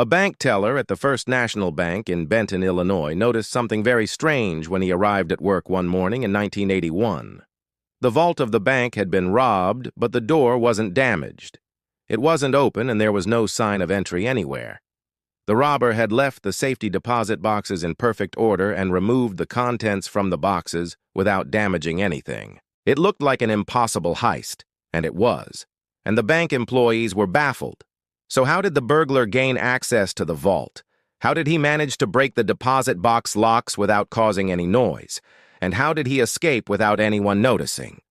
A bank teller at the First National Bank in Benton, Illinois, noticed something very strange when he arrived at work one morning in 1981. The vault of the bank had been robbed, but the door wasn't damaged. It wasn't open and there was no sign of entry anywhere. The robber had left the safety deposit boxes in perfect order and removed the contents from the boxes without damaging anything. It looked like an impossible heist, and it was, and the bank employees were baffled. So how did the burglar gain access to the vault? How did he manage to break the deposit box locks without causing any noise? And how did he escape without anyone noticing?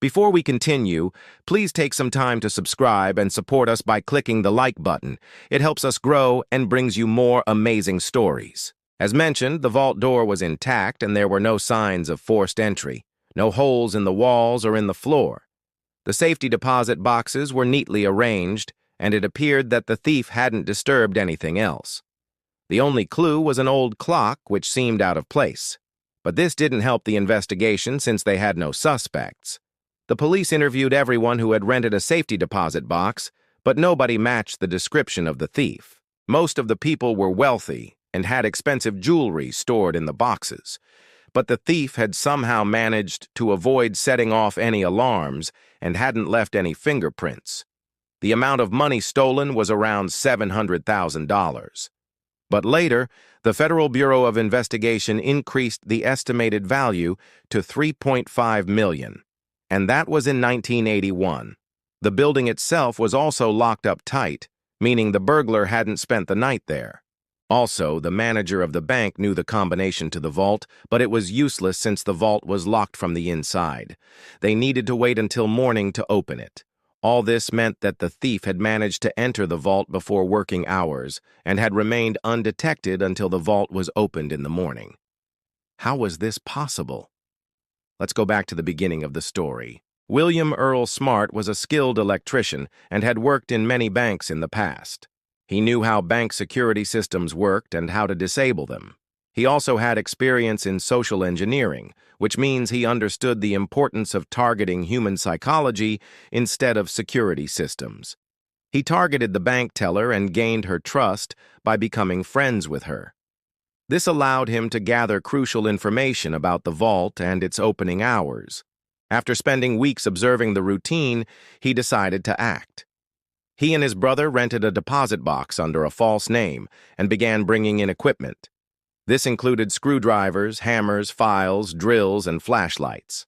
Before we continue, please take some time to subscribe and support us by clicking the like button. It helps us grow and brings you more amazing stories. As mentioned, the vault door was intact and there were no signs of forced entry, no holes in the walls or in the floor. The safety deposit boxes were neatly arranged, and it appeared that the thief hadn't disturbed anything else. The only clue was an old clock which seemed out of place. But this didn't help the investigation since they had no suspects. The police interviewed everyone who had rented a safety deposit box, but nobody matched the description of the thief. Most of the people were wealthy and had expensive jewelry stored in the boxes. But the thief had somehow managed to avoid setting off any alarms and hadn't left any fingerprints. The amount of money stolen was around $700,000. But later, the Federal Bureau of Investigation increased the estimated value to $3.5 million, and that was in 1981. The building itself was also locked up tight, meaning the burglar hadn't spent the night there. Also, the manager of the bank knew the combination to the vault, but it was useless since the vault was locked from the inside. They needed to wait until morning to open it. All this meant that the thief had managed to enter the vault before working hours and had remained undetected until the vault was opened in the morning. How was this possible? Let's go back to the beginning of the story. William Earl Smart was a skilled electrician and had worked in many banks in the past. He knew how bank security systems worked and how to disable them. He also had experience in social engineering, which means he understood the importance of targeting human psychology instead of security systems. He targeted the bank teller and gained her trust by becoming friends with her. This allowed him to gather crucial information about the vault and its opening hours. After spending weeks observing the routine, he decided to act. He and his brother rented a deposit box under a false name and began bringing in equipment. This included screwdrivers, hammers, files, drills, and flashlights.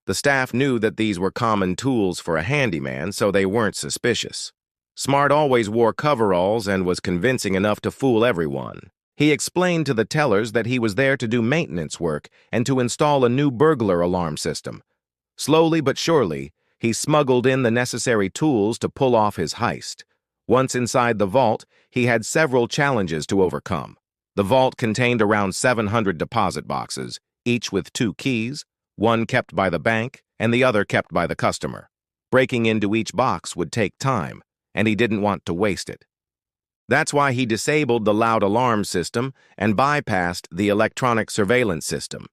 The staff knew that these were common tools for a handyman, so they weren't suspicious. Smart always wore coveralls and was convincing enough to fool everyone. He explained to the tellers that he was there to do maintenance work and to install a new burglar alarm system. Slowly but surely, he smuggled in the necessary tools to pull off his heist. Once inside the vault, he had several challenges to overcome. The vault contained around 700 deposit boxes, each with 2 keys, one kept by the bank and the other kept by the customer. Breaking into each box would take time, and he didn't want to waste it. That's why he disabled the loud alarm system and bypassed the electronic surveillance system.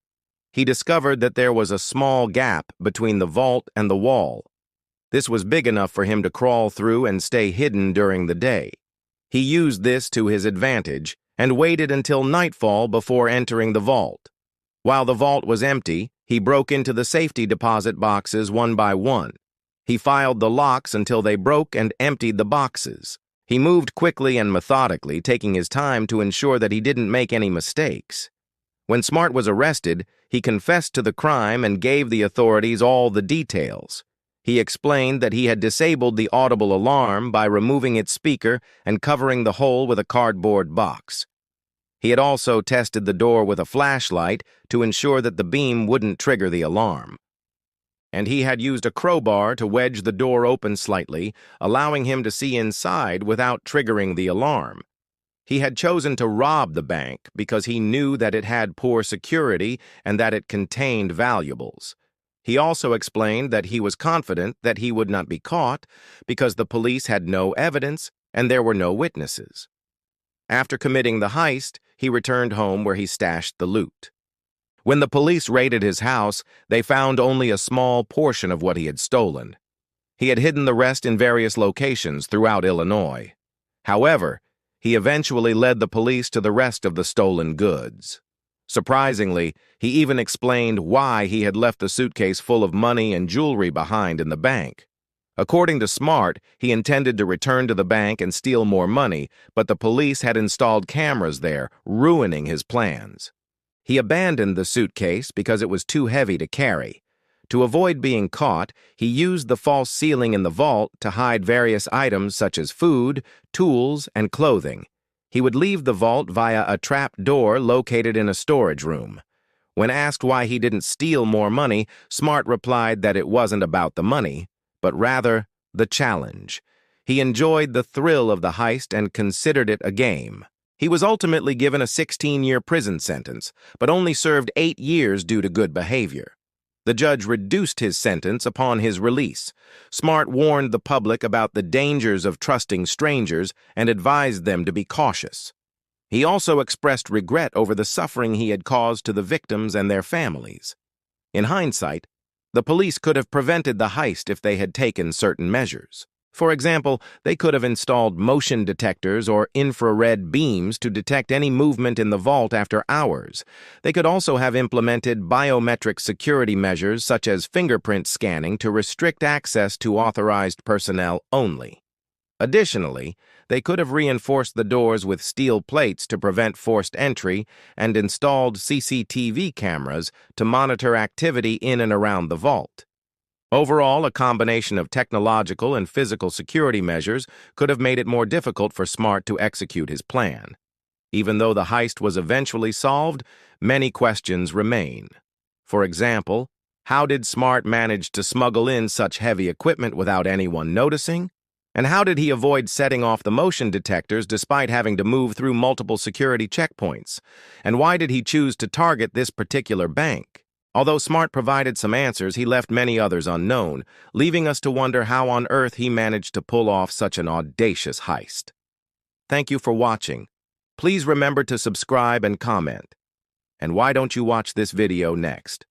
He discovered that there was a small gap between the vault and the wall. This was big enough for him to crawl through and stay hidden during the day. He used this to his advantage and waited until nightfall before entering the vault. While the vault was empty, he broke into the safety deposit boxes one by one. He filed the locks until they broke and emptied the boxes. He moved quickly and methodically, taking his time to ensure that he didn't make any mistakes. When Smart was arrested, he confessed to the crime and gave the authorities all the details. He explained that he had disabled the audible alarm by removing its speaker and covering the hole with a cardboard box. He had also tested the door with a flashlight to ensure that the beam wouldn't trigger the alarm. And he had used a crowbar to wedge the door open slightly, allowing him to see inside without triggering the alarm. He had chosen to rob the bank because he knew that it had poor security and that it contained valuables. He also explained that he was confident that he would not be caught because the police had no evidence and there were no witnesses. After committing the heist, he returned home where he stashed the loot. When the police raided his house, they found only a small portion of what he had stolen. He had hidden the rest in various locations throughout Illinois. However, He eventually led the police to the rest of the stolen goods. Surprisingly, he even explained why he had left the suitcase full of money and jewelry behind in the bank. According to Smart, he intended to return to the bank and steal more money, but the police had installed cameras there, ruining his plans. He abandoned the suitcase because it was too heavy to carry. To avoid being caught, he used the false ceiling in the vault to hide various items such as food, tools, and clothing. He would leave the vault via a trap door located in a storage room. When asked why he didn't steal more money, Smart replied that it wasn't about the money, but rather the challenge. He enjoyed the thrill of the heist and considered it a game. He was ultimately given a 16-year prison sentence, but only served 8 years due to good behavior. The judge reduced his sentence upon his release. Smart warned the public about the dangers of trusting strangers and advised them to be cautious. He also expressed regret over the suffering he had caused to the victims and their families. In hindsight, the police could have prevented the heist if they had taken certain measures. For example, they could have installed motion detectors or infrared beams to detect any movement in the vault after hours. They could also have implemented biometric security measures such as fingerprint scanning to restrict access to authorized personnel only. Additionally, they could have reinforced the doors with steel plates to prevent forced entry and installed CCTV cameras to monitor activity in and around the vault. Overall, a combination of technological and physical security measures could have made it more difficult for Smart to execute his plan. Even though the heist was eventually solved, many questions remain. For example, how did Smart manage to smuggle in such heavy equipment without anyone noticing? And how did he avoid setting off the motion detectors despite having to move through multiple security checkpoints? And why did he choose to target this particular bank? Although Smart provided some answers, he left many others unknown, leaving us to wonder how on earth he managed to pull off such an audacious heist. Thank you for watching. Please remember to subscribe and comment. And why don't you watch this video next?